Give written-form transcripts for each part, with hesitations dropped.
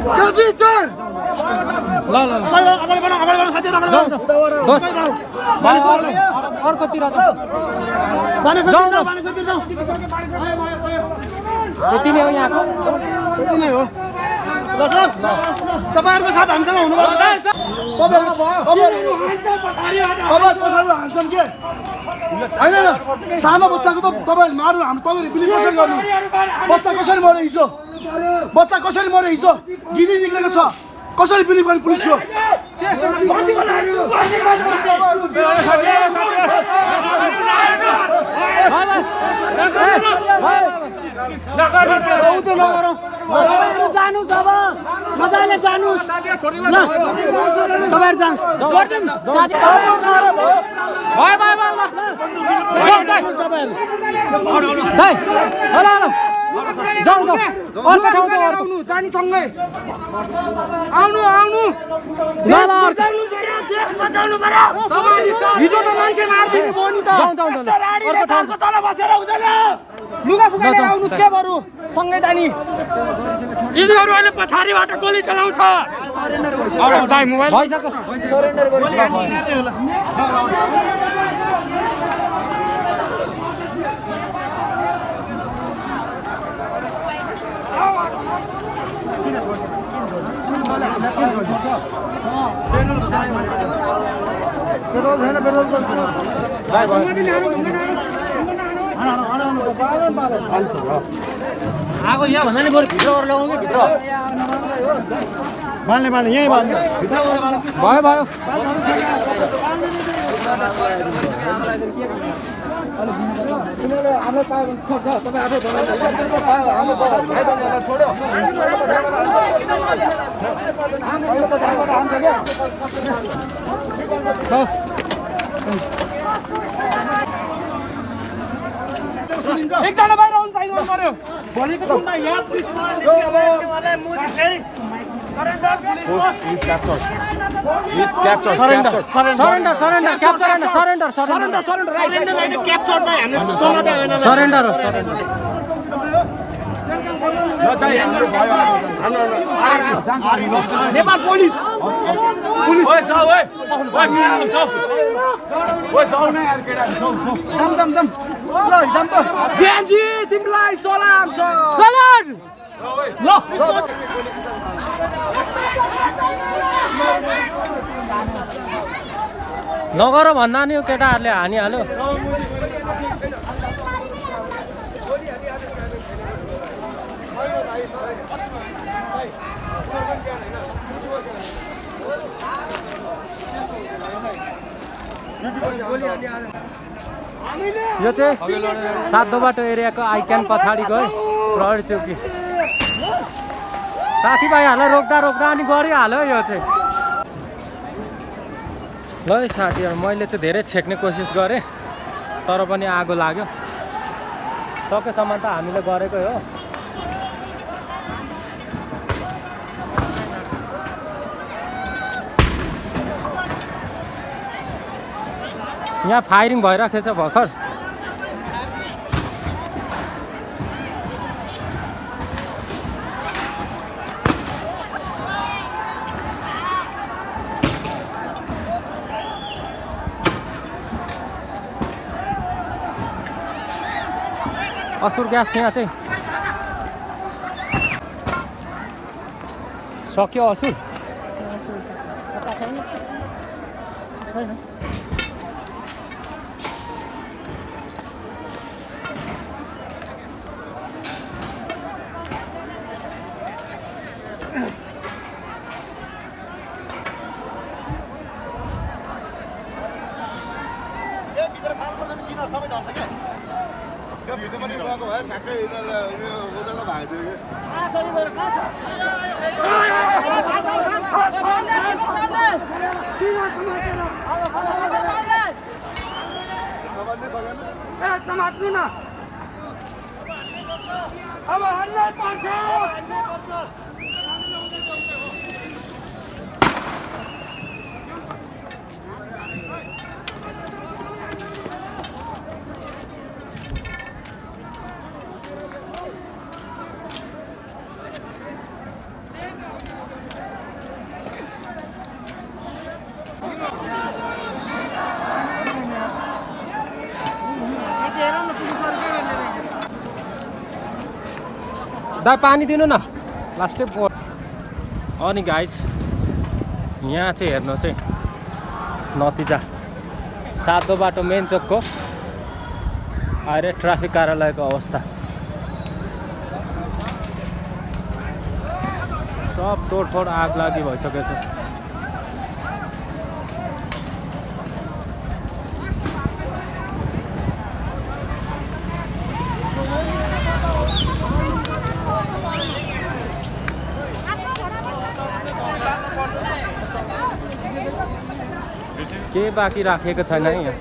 ल ल अर्कोतिर यति नै हो यहाँको यति नै हो तपाईहरुको साथ हामीसँग हुनुभयो पछाडि हान्छन् के हैन सानो बच्चाको त तपाईहरुले मार्नु हामी तपाईहरुले बिलिभ कसरी गर्नु बच्चा कसरी मर्यो हिजो गिदी निक्लेको छ कसरी बिलिभ गर्ने पुलिसको जानुस् अब मजाले जानुस् ल तपाईहरु जानुस् हिजो त मान्छे मार्दिनु भयो नि त लुगा फुकाएर आउनुस् के बरु सँगै जानी यिनीहरु अहिले पछाडीबाट गोली चलाउँछ दाइ मोबाइल भइसक्यो सरेन्डर गरिसक्यो आगो यहाँ भन्दा नि बरु भित्र गरेर लगाउँ कि भित्र बाल्ने यहीँ बाल्ने भित्र गरेर भयो एकजना बाहिर आउनु चाहिनु पर्यो भनेको सुन्दा यहाँ पुलिस नेपाल पुलिस जेएनजी तिमीलाई सलाम छ सलाम ल नगर भन्दा नि केटाहरूले हानिहाल्यो यो चाहिँ 7 बाटो एरियाको आइक्यान पछाडि गयो प्रहरी चौकी साथीभाइहरूलाई रोक्दा अनि गरिहाल्यो यो चाहिँ ल है साथीहरू मैले चाहिँ धेरै छेक्ने कोसिस गरेँ तर पनि आगो लाग्यो सकेसम्म त हामीले गरेकै हो यहाँ फायरिङ भइरहेको छ भर्खर असुर ग्यास यहाँ चाहिँ सक्यो असुर समात्नु न अब हल्ला पर्छ दा पानी दिनु न लास्टै पो। अनि गाइज यहाँ चाहिँ हेर्नुहोस् है नतिजा सातो बाटो मेन चोकको अहिले ट्राफिक कार्यालयको अवस्था सब तोडफोड आग लागि भइसकेको छ। के बाँकी राखेको छैन है यहाँ।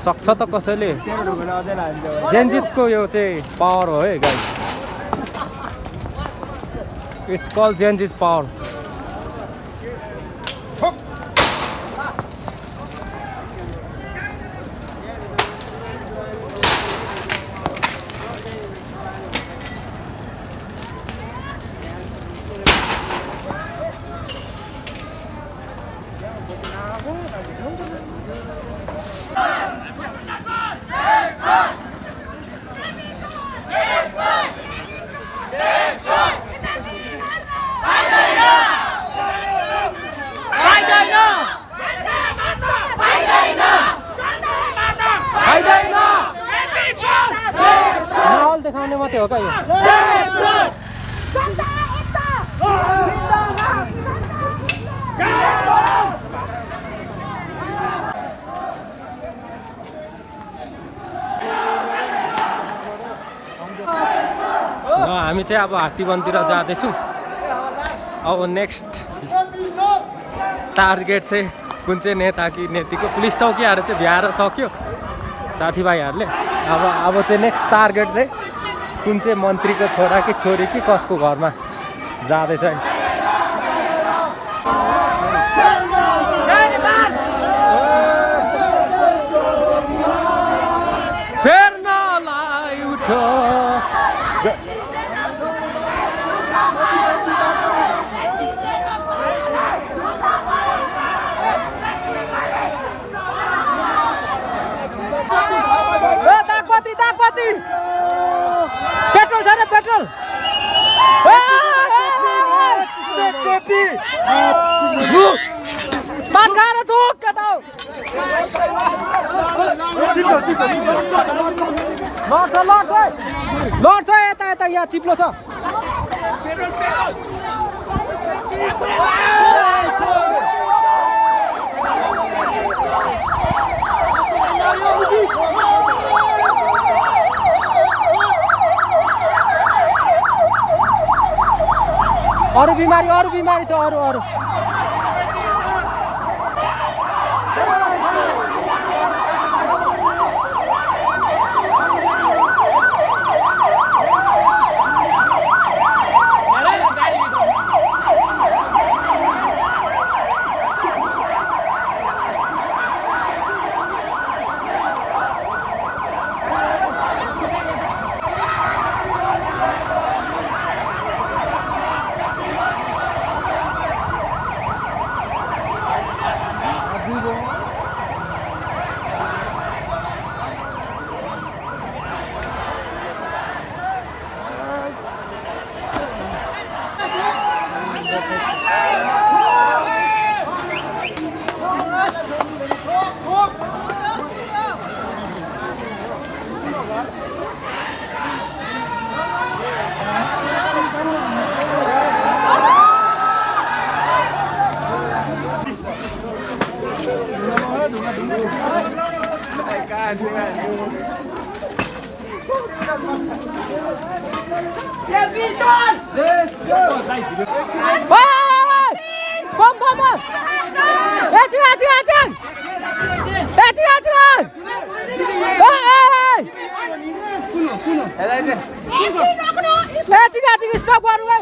सक्छ त कसैले जेन्जिसको यो चाहिँ पावर हो है guys. It's call Gen Z's power. माहौल देखाउने मात्रै हो क्या यो। हामी चाहिँ अब हात्तीवनतिर जाँदैछौँ। अब नेक्स्ट टार्गेट चाहिँ कुन चाहिँ नेता कि नेतीको पुलिस चौकीहरू चाहिँ भ्याएर सक्यो साथीभाइहरूले। अब चाहिँ नेक्स्ट टार्गेट चाहिँ कुन चाहिँ मन्त्रीको छोरा कि छोरी कि कसको घरमा जाँदैछ। फेर्नलाई उठो पेट्रोल छ र पेट्रोल पान खाएर दुख केटा लड्छ यता यता यहाँ चिप्लो छ। अरू बिमारी छ अरू स्टप गर्नु है।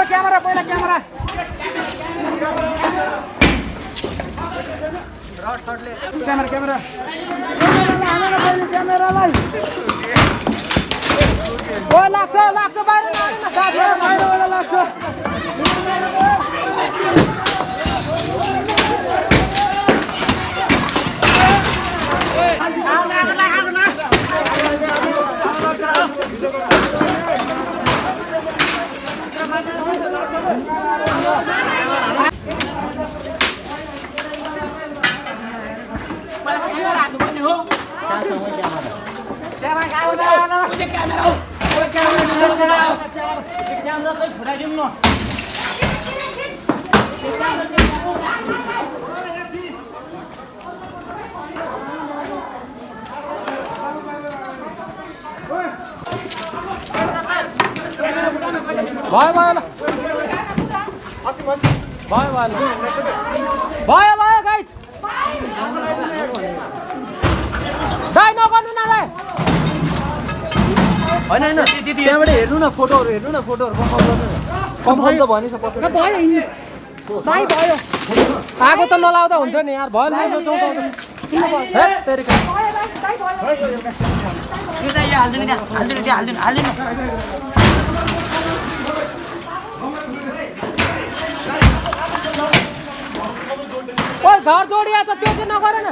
क्यामेरा पहिला क्यामेरा क्यामेरालाई ओ लाग्छ बाहिर लाग्छ भयो गाइज दाइ नगर्नु न दाइ होइन त्यहाँबाट हेर्नु न फोटोहरू कन्फर्म त भनिन्छ भयो आगो त नलाउँदा हुन्थ्यो नि यार भयो ओ घर जोडिया छ त्यो चाहिँ नगर न